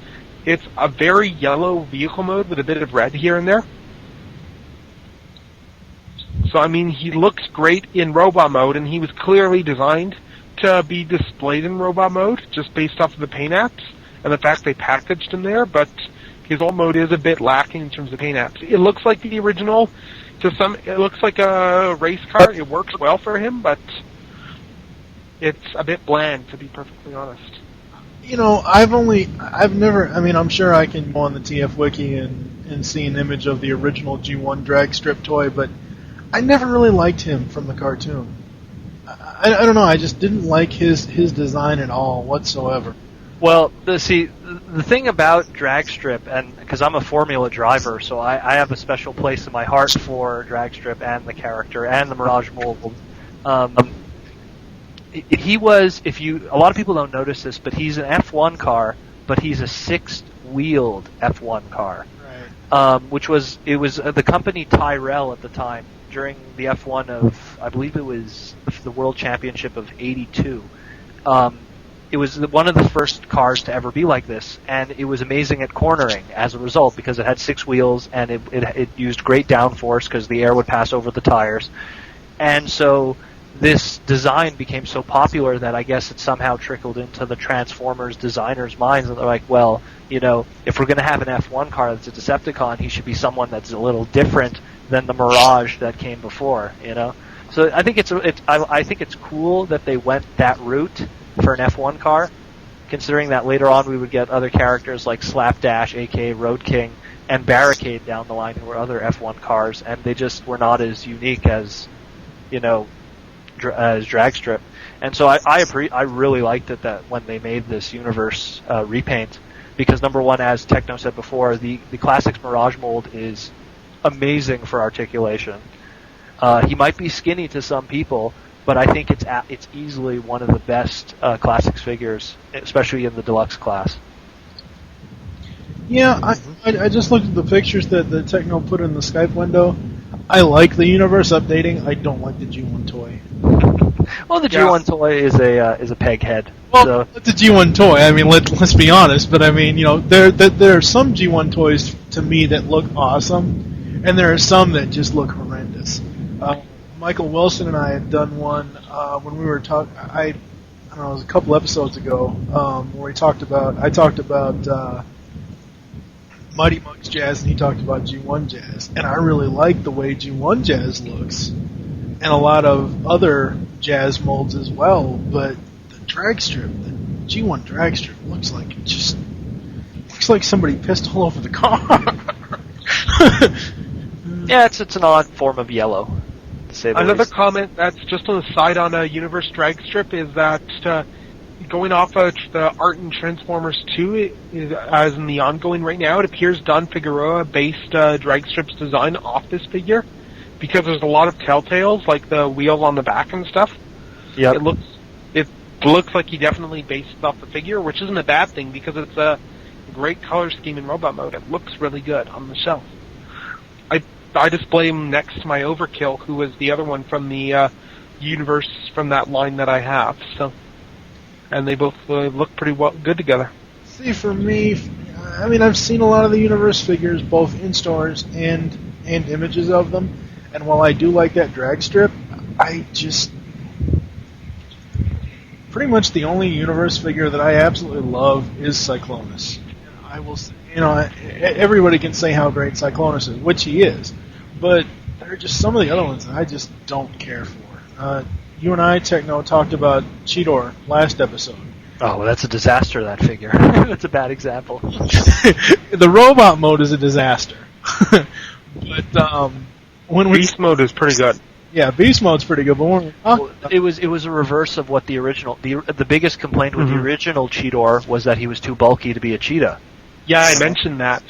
it's a very yellow vehicle mode with a bit of red here and there. So, I mean, he looks great in robot mode, and he was clearly designed to be displayed in robot mode, just based off of the paint apps, and the fact they packaged him there, but his all mode is a bit lacking in terms of paint apps. It looks like the original, it looks like a race car, it works well for him, but it's a bit bland, to be perfectly honest. You know, I'm sure I can go on the TF Wiki and see an image of the original G1 Dragstrip toy, but I never really liked him from the cartoon. I don't know, I just didn't like his design at all whatsoever. Well, the thing about Dragstrip, and because I'm a Formula driver, so I have a special place in my heart for Dragstrip and the character and the Mirage mold. He was, a lot of people don't notice this, but he's an F1 car, but he's a six-wheeled F1 car. Right. Which was the company Tyrrell at the time, during the F1 of, I believe it was the World Championship of '82. It was one of the first cars to ever be like this, and it was amazing at cornering as a result because it had six wheels and it used great downforce because the air would pass over the tires. And so this design became so popular that I guess it somehow trickled into the Transformers designers' minds, and they're like, well, you know, if we're going to have an F1 car that's a Decepticon, he should be someone that's a little different than the Mirage that came before, you know? So I think I think it's cool that they went that route for an F1 car, considering that later on we would get other characters like Slapdash, aka Road King, and Barricade down the line who were other F1 cars, and they just were not as unique as, you know, as Dragstrip. And so I really liked it that when they made this Universe repaint, because number one, as Tekno said before, the Classics Mirage mold is amazing for articulation. He might be skinny to some people, but I think it's easily one of the best Classics figures, especially in the deluxe class. Yeah, I just looked at the pictures that the Tekno put in the Skype window. I like the Universe updating. I don't like the G1 toy. Well, the G1 toy is a peg head. Well, so. It's a G1 toy. I mean, let's be honest. But I mean, you know, there are some G1 toys to me that look awesome, and there are some that just look horrendous. Michael Wilson and I had done one when we were talking. I don't know, it was a couple episodes ago, where I talked about Mighty Monk's Jazz, and he talked about G1 Jazz, and I really like the way G1 Jazz looks, and a lot of other Jazz molds as well, but the G1 drag strip looks like somebody pissed all over the car. Yeah, it's an odd form of yellow, to say the Another least. comment that's just on the side on a Universe Dragstrip is that going off of the Art in Transformers 2, as in the ongoing right now, it appears Don Figueroa based Dragstrip's design off this figure, because there's a lot of telltales, like the wheels on the back and stuff. Yep. It looks like he definitely based it off the figure, which isn't a bad thing, because it's a great color scheme in robot mode. It looks really good on the shelf. I display him next to my Overkill, who was the other one from the universe from that line that I have. So, and they both look pretty good together. See, for me, I mean, I've seen a lot of the Universe figures, both in stores and images of them, and while I do like that drag strip, I just... Pretty much the only Universe figure that I absolutely love is Cyclonus. I will say, everybody can say how great Cyclonus is, which he is, but there are just some of the other ones that I just don't care for. You and I, Tekno, talked about Cheetor last episode. Oh, well, that's a disaster, that figure. That's a bad example. The robot mode is a disaster. But Beast mode is pretty good. Yeah, Beast mode's pretty good, but when it was a reverse of what the original... The biggest complaint with the original Cheetor was that he was too bulky to be a cheetah. Yeah, I mentioned that.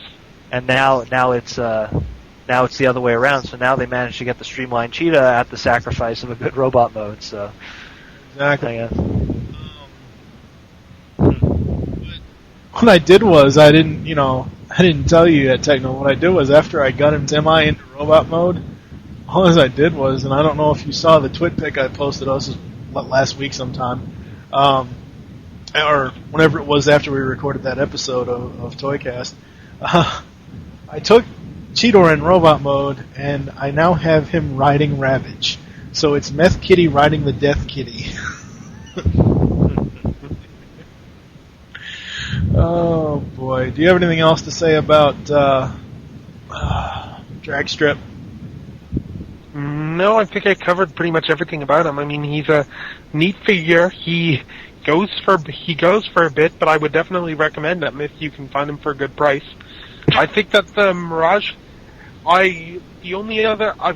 And now it's the other way around. So now they managed to get the streamlined cheetah at the sacrifice of a good robot mode. So exactly. Yeah. What I did was I didn't tell you yet, Tekno. What I did was after I got him semi into robot mode, all I did was, and I don't know if you saw the twit pic I posted us last week sometime, or whenever it was after we recorded that episode of ToyCast, I took Cheetor in robot mode, and I now have him riding Ravage. So it's Meth Kitty riding the Death Kitty. Oh boy! Do you have anything else to say about Dragstrip? No, I think I covered pretty much everything about him. I mean, he's a neat figure. He goes for a bit, but I would definitely recommend him if you can find him for a good price. I think that the Mirage, I've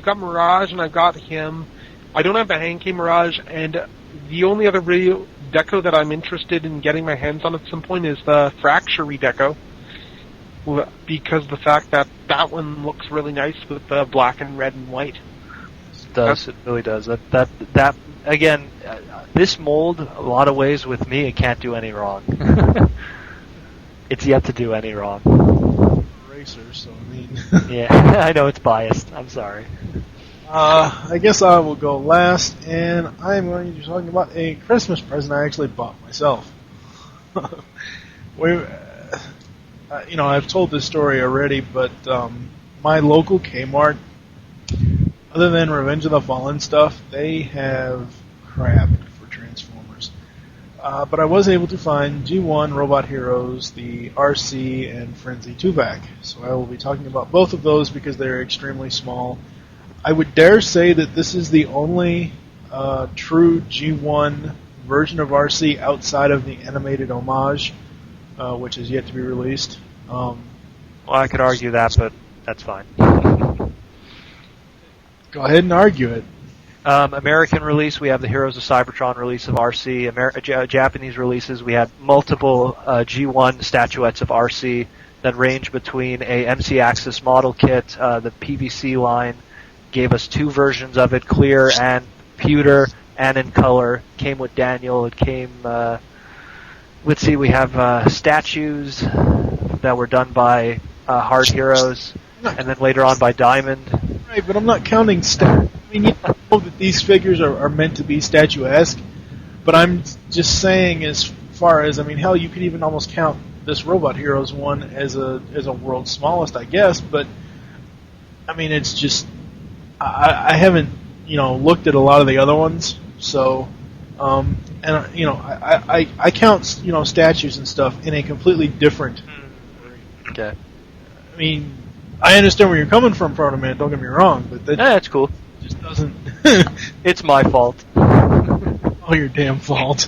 got Mirage and I've got him. I don't have the Hankey Mirage, and the only other real deco that I'm interested in getting my hands on at some point is the Fracture redeco, because the fact that one looks really nice with the black and red and white. It really does. That again, this mold, a lot of ways with me, it can't do any wrong. It's yet to do any wrong. Racer, so I mean. Yeah, I know it's biased. I'm sorry. I guess I will go last, and I'm going to be talking about a Christmas present I actually bought myself. I've told this story already, but my local Kmart, other than Revenge of the Fallen stuff, they have crap for Transformers. But I was able to find G1 Robot Heroes, the RC, and Frenzy 2-pack. So I will be talking about both of those because they're extremely small. I would dare say that this is the only true G1 version of RC outside of the animated homage, which is yet to be released. Well, I could argue that, but that's fine. Go ahead and argue it. American release, we have the Heroes of Cybertron release of RC. Japanese releases, we had multiple G1 statuettes of RC that range between a MC Axis model kit, the PVC line, gave us two versions of it, clear and pewter, and in color. Came with Daniel. It came. Let's see. We have statues that were done by Hard Heroes, and then later on by Diamond. Right, but I'm not counting I mean, you know that these figures are meant to be statuesque, but I'm just saying, as far as, I mean, hell, you could even almost count this Robot Heroes one as a world's smallest, I guess. But I mean, it's just. I haven't, looked at a lot of the other ones, so And I count statues and stuff in a completely different. Okay. I mean, I understand where you're coming from, Protoman. Don't get me wrong, but That's cool. just doesn't. It's my fault. Oh, your damn fault.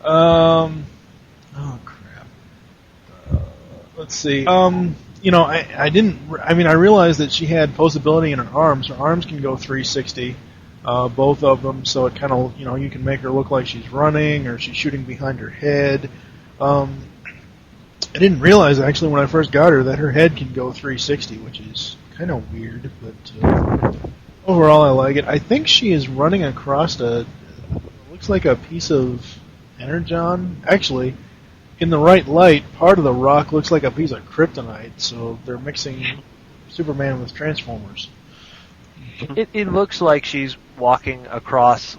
Oh crap. Let's see. I didn't. I mean, I realized that she had posability in her arms. Her arms can go 360, both of them. So it kind of, you can make her look like she's running or she's shooting behind her head. I didn't realize actually when I first got her that her head can go 360, which is kind of weird. But overall, I like it. I think she is running across looks like a piece of energon. Actually, in the right light, part of the rock looks like a piece of kryptonite, so they're mixing Superman with Transformers. It looks like she's walking across,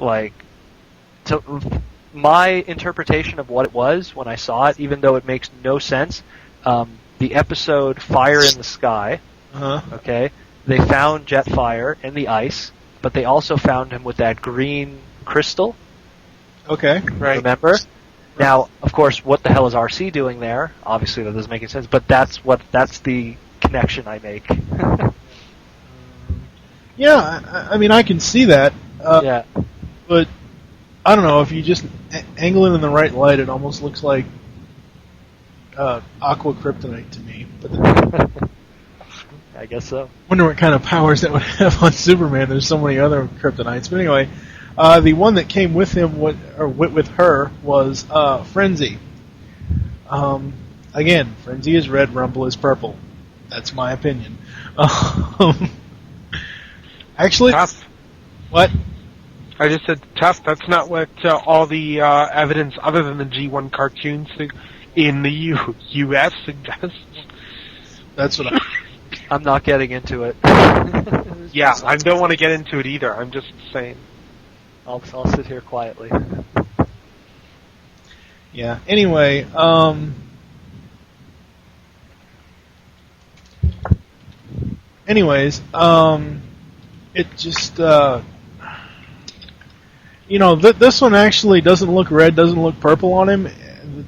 my interpretation of what it was when I saw it, even though it makes no sense, the episode Fire in the Sky, okay, they found Jetfire in the ice, but they also found him with that green crystal. Okay. Right. Remember? Now, of course, what the hell is RC doing there? Obviously, that doesn't make any sense, but that's the connection I make. Yeah, I mean, I can see that. Yeah. But, I don't know, if you just angle it in the right light, it almost looks like aqua kryptonite to me. But I guess so. Wonder what kind of powers that would have on Superman. There's so many other kryptonites. But anyway, the one that came with him, with her, was Frenzy. Again, Frenzy is red, Rumble is purple. That's my opinion. Actually, tough. What? I just said tough. That's not what all the evidence other than the G1 cartoons in the U.S. suggests. That's what I'm not getting into it. Yeah, I don't want to get into it either. I'm just saying. I'll sit here quietly. Yeah. Anyway, it just, this one actually doesn't look red, doesn't look purple on him.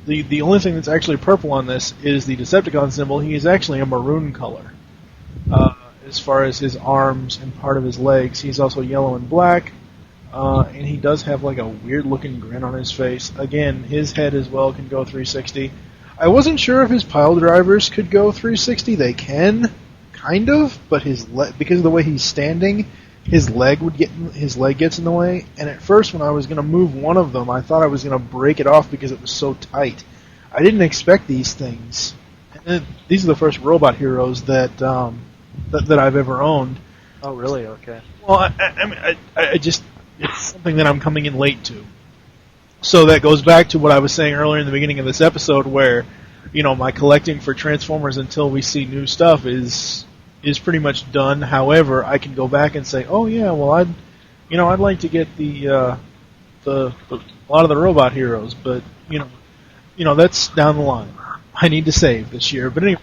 The only thing that's actually purple on this is the Decepticon symbol. He is actually a maroon color. As far as his arms and part of his legs, he's also yellow and black. And he does have like a weird looking grin on his face. Again, his head as well can go 360. I wasn't sure if his pile drivers could go 360. They can, kind of, but because of the way he's standing, his leg gets in the way. And at first, when I was going to move one of them, I thought I was going to break it off because it was so tight. I didn't expect these things. And these are the first robot heroes that I've ever owned. Oh, really? Okay. Well, I just. It's something that I'm coming in late to. So that goes back to what I was saying earlier in the beginning of this episode where, my collecting for Transformers until we see new stuff is pretty much done. However, I can go back and say, oh yeah, well I'd like to get a lot of the robot heroes, but that's down the line. I need to save this year. But anyway,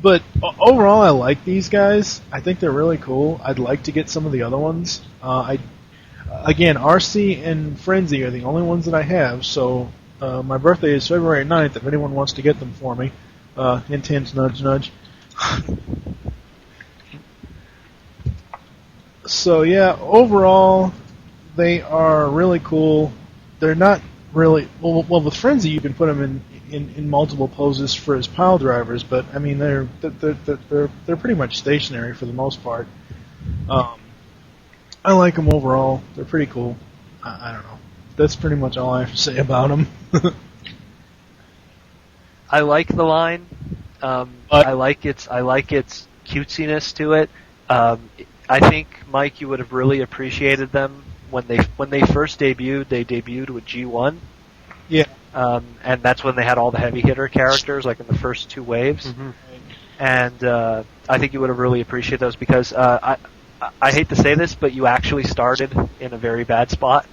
but overall, I like these guys. I think they're really cool. I'd like to get some of the other ones. Again, RC and Frenzy are the only ones that I have, so my birthday is February 9th, if anyone wants to get them for me. Hint, hint, nudge, nudge. So, yeah, overall, they are really cool. They're not really... Well, with Frenzy, you can put them in multiple poses for his pile drivers, but I mean they're pretty much stationary for the most part. I like them overall. They're pretty cool. I don't know. That's pretty much all I have to say about them. I like the line. I like its cutesiness to it. I think, Mike, you would have really appreciated them when they first debuted. They debuted with G1. Yeah. And that's when they had all the heavy hitter characters, like in the first two waves. Mm-hmm. And I think you would have really appreciated those because I hate to say this, but you actually started in a very bad spot.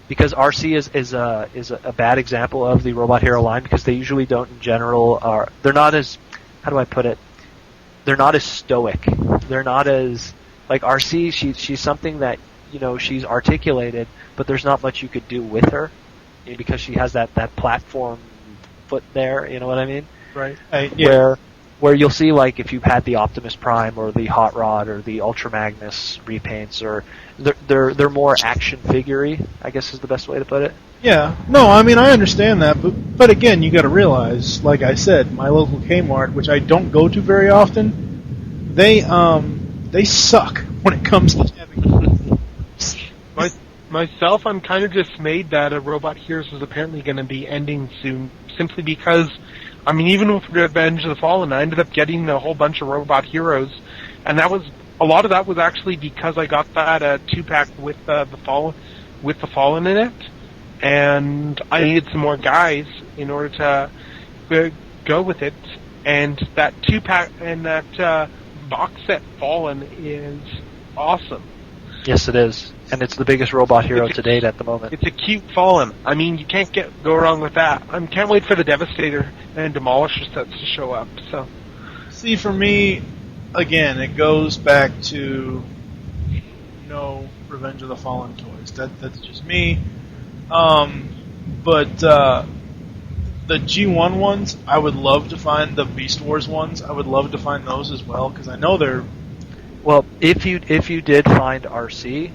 Because RC is a bad example of the robot hero line because they usually don't in general they're not as, how do I put it? They're not as stoic. They're not as Like Arcee, she's something that, she's articulated, but there's not much you could do with her because she has that platform foot there, you know what I mean? Right. Where you'll see, like, if you've had the Optimus Prime or the Hot Rod or the Ultra Magnus repaints, or they're more action figure-y, I guess is the best way to put it. Yeah. No, I mean, I understand that, but again, you got to realize, like I said, my local Kmart, which I don't go to very often, they suck when it comes to having. Myself, I'm kind of dismayed that Robot Heroes is apparently going to be ending soon, simply because, I mean, even with Revenge of the Fallen, I ended up getting a whole bunch of Robot Heroes, and a lot of that was actually because I got that 2-pack with the Fallen in it, and I needed some more guys in order to go with it, and that 2-pack and that box set Fallen is awesome. Yes, it is. And it's the biggest robot hero to date at the moment. It's a cute Fallen. I mean, you can't go wrong with that. I can't wait for the Devastator and Demolisher sets to show up. So, see, for me, again, it goes back to no Revenge of the Fallen toys. That's just me. But the G1 ones, I would love to find the Beast Wars ones. I would love to find those as well because I know they're. Well, if you did find Arcee,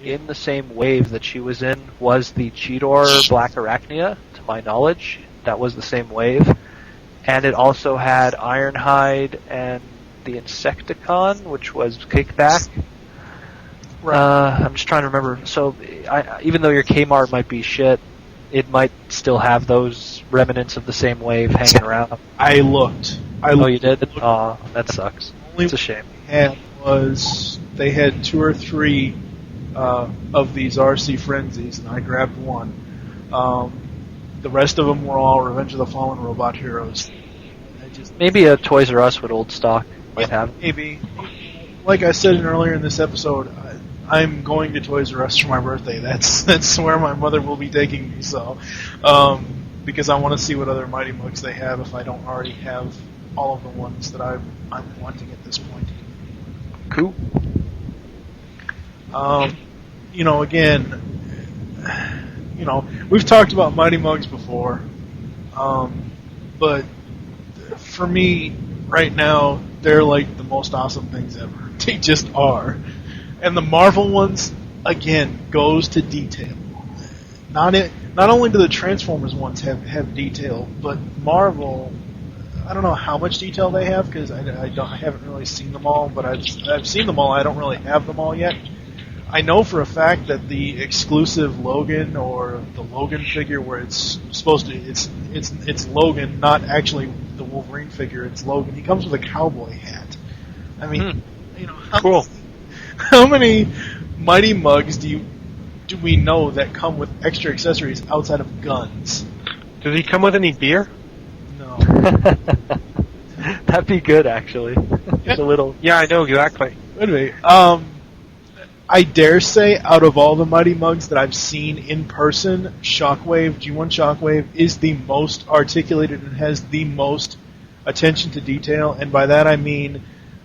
in the same wave that she was in was the Cheetor Black Arachnia, to my knowledge. That was the same wave. And it also had Ironhide and the Insecticon, which was Kickback. Right. I'm just trying to remember. So, even though your Kmart might be shit, it might still have those remnants of the same wave hanging around. I looked. Oh, you did? Oh, that sucks. It's a shame. They had 2 or 3 of these RC Frenzies, and I grabbed one. The rest of them were all Revenge of the Fallen Robot Heroes. Maybe a Toys R Us with old stock might have. Maybe. Like I said earlier in this episode, I'm going to Toys R Us for my birthday. That's where my mother will be taking me. So, because I want to see what other Mighty Mugs they have if I don't already have all of the ones that I'm wanting at this point. Cool. Again, we've talked about Mighty Mugs before, but for me, right now, they're like the most awesome things ever. They just are. And the Marvel ones, again, goes to detail. Not only do the Transformers ones have detail, but Marvel, I don't know how much detail they have because I haven't really seen them all, but I've seen them all. I don't really have them all yet. I know for a fact that the exclusive Logan or the Logan figure, where it's supposed to, it's Logan, not actually the Wolverine figure. It's Logan. He comes with a cowboy hat. I mean, cool. How many Mighty Mugs do we know that come with extra accessories outside of guns? Does he come with any beer? No. That'd be good, actually. Just a little. Yeah, I know exactly. Anyway, I dare say, out of all the Mighty Mugs that I've seen in person, Shockwave, G1 Shockwave, is the most articulated and has the most attention to detail. And by that I mean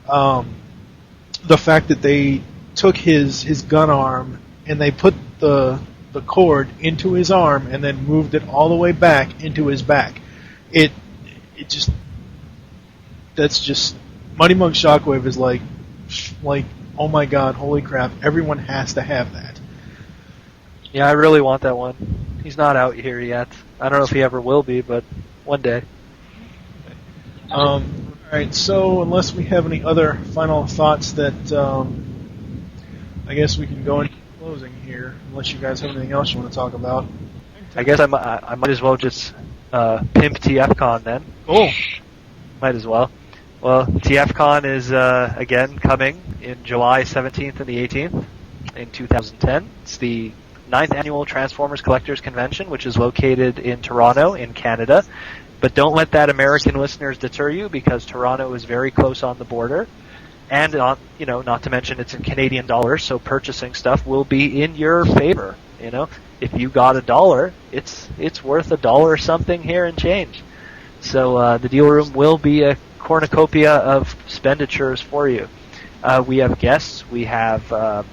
the fact that they took his gun arm and they put the cord into his arm and then moved it all the way back into his back. That's just Mighty Mug Shockwave is like, oh my god, holy crap, everyone has to have that. Yeah, I really want that one. He's not out here yet. I don't know if he ever will be, but one day. Alright, so unless we have any other final thoughts that I guess we can go into closing here, unless you guys have anything else you want to talk about. I guess I might as well just pimp TFCon then. Cool. Might as well. Well, TFCon is, again, coming in July 17th and the 18th in 2010. It's the 9th Annual Transformers Collectors Convention, which is located in Toronto, in Canada. But don't let that American listeners deter you, because Toronto is very close on the border. And, not to mention it's in Canadian dollars, so purchasing stuff will be in your favor. If you got $1, it's worth $1 something here and change. So the deal room will be a cornucopia of expenditures for you. We have guests. We have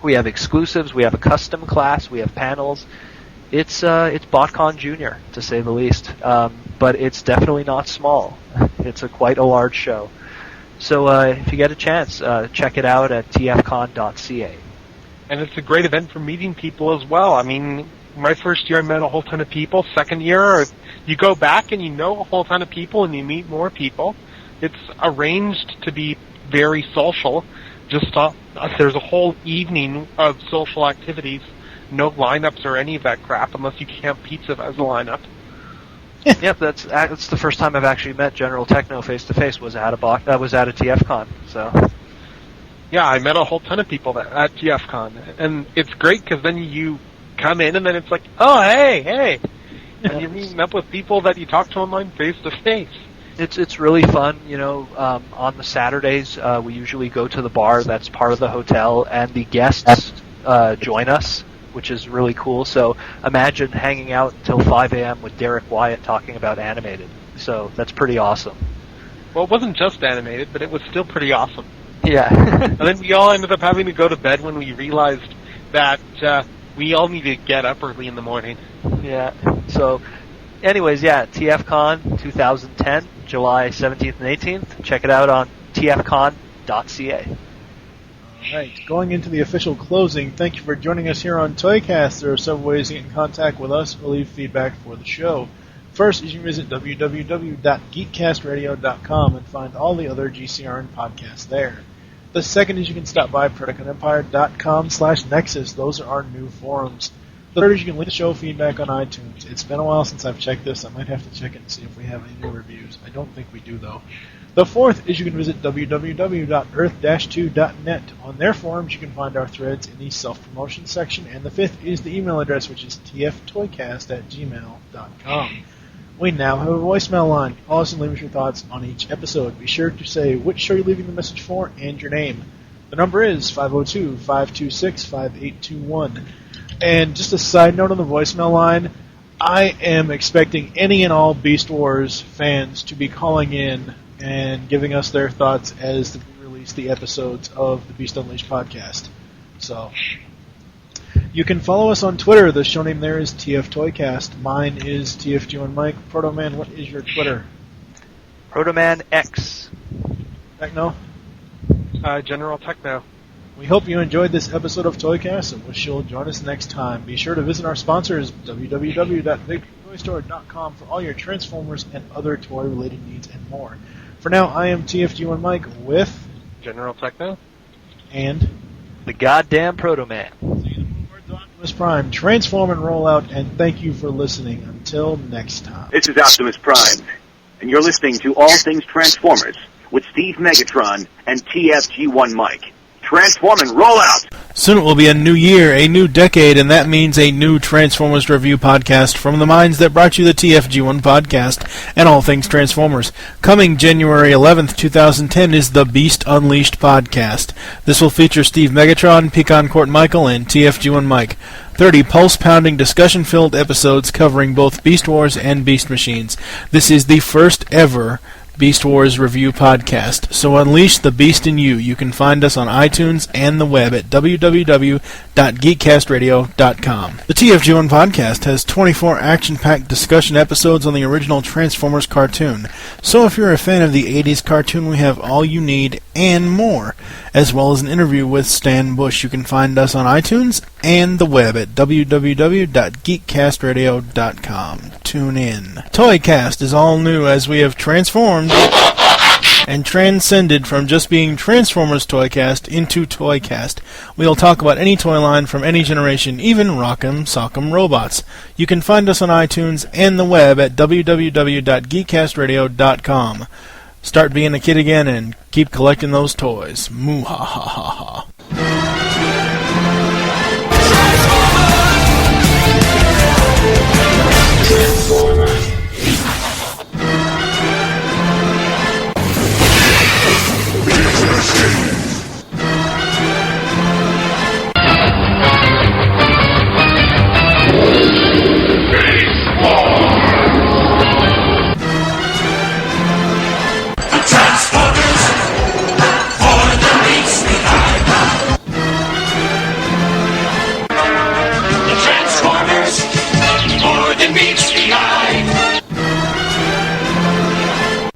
exclusives. We have a custom class. We have panels. It's BotCon Junior, to say the least, but it's definitely not small. It's quite a large show. So if you get a chance, check it out at tfcon.ca. And it's a great event for meeting people as well. I mean, my first year I met a whole ton of people. Second year, you go back and you know a whole ton of people and you meet more people. It's arranged to be very social. Just there's a whole evening of social activities. No lineups or any of that crap unless you count pizza as a lineup. Yep, that's the first time I've actually met GeneralTekno face to face. Was at a TFCon. So yeah, I met a whole ton of people at TFCon, and it's great because then you come in and then it's like, oh hey, and you're meeting up with people that you talk to online face to face. It's really fun, on the Saturdays, we usually go to the bar that's part of the hotel, and the guests join us, which is really cool. So imagine hanging out until 5 a.m. with Derek Wyatt talking about animated. So that's pretty awesome. Well, it wasn't just animated, but it was still pretty awesome. Yeah. And then we all ended up having to go to bed when we realized that we all needed to get up early in the morning. Yeah. So anyways, TFCon 2010, July 17th and 18th. Check it out on tfcon.ca. Alright, going into the official closing, thank you for joining us here on ToyCast. There are several ways to get in contact with us or leave feedback for the show. First is you can visit www.geekcastradio.com and find all the other GCRN podcasts there. The second is you can stop by PredicateEmpire.com/Nexus. Those are our new forums. The third is you can leave the show feedback on iTunes. It's been a while since I've checked this. I might have to check it and see if we have any new reviews. I don't think we do, though. The fourth is you can visit www.earth-2.net. On their forums, you can find our threads in the self-promotion section. And the fifth is the email address, which is tftoycast@gmail.com. We now have a voicemail line. Call us and leave us your thoughts on each episode. Be sure to say which show you're leaving the message for and your name. The number is 502-526-5821. And just a side note on the voicemail line, I am expecting any and all Beast Wars fans to be calling in and giving us their thoughts as we release the episodes of the Beast Unleashed podcast. So, you can follow us on Twitter. The show name there is TFToycast. Mine is TFG1Mike. Protoman, what is your Twitter? Protoman X. Techno? GeneralTekno. We hope you enjoyed this episode of ToyCast and wish you'll join us next time. Be sure to visit our sponsors, www.bigtoystore.com, for all your Transformers and other toy-related needs and more. For now, I am TFG1Mike with GeneralTekno and the Goddamn Protoman. Optimus Prime, transform and roll out, and thank you for listening. Until next time. This is Optimus Prime, and you're listening to All Things Transformers with Steve Megatron and TFG1Mike. Transform and roll out! Soon it will be a new year, a new decade, and that means a new Transformers review podcast from the minds that brought you the TFG1 podcast and All Things Transformers. Coming January 11th, 2010 is the Beast Unleashed podcast. This will feature Steve Megatron, Pecan Court Michael, and TFG1 Mike. 30 pulse-pounding, discussion-filled episodes covering both Beast Wars and Beast Machines. This is the first ever Beast Wars review podcast. So unleash the beast in you. You can find us on iTunes and the web at www.geekcastradio.com. The TFG1 podcast has 24 action-packed discussion episodes on the original Transformers cartoon. So if you're a fan of the 80s cartoon, we have all you need and more, as well as an interview with Stan Bush. You can find us on iTunes and the web at www.geekcastradio.com. Tune in. ToyCast is all new as we have transformed and transcended from just being Transformers ToyCast into ToyCast. We'll talk about any toy line from any generation, even Rock'em Sock'em Robots. You can find us on iTunes and the web at www.geekcastradio.com. Start being a kid again and keep collecting those toys. Moo ha ha ha ha.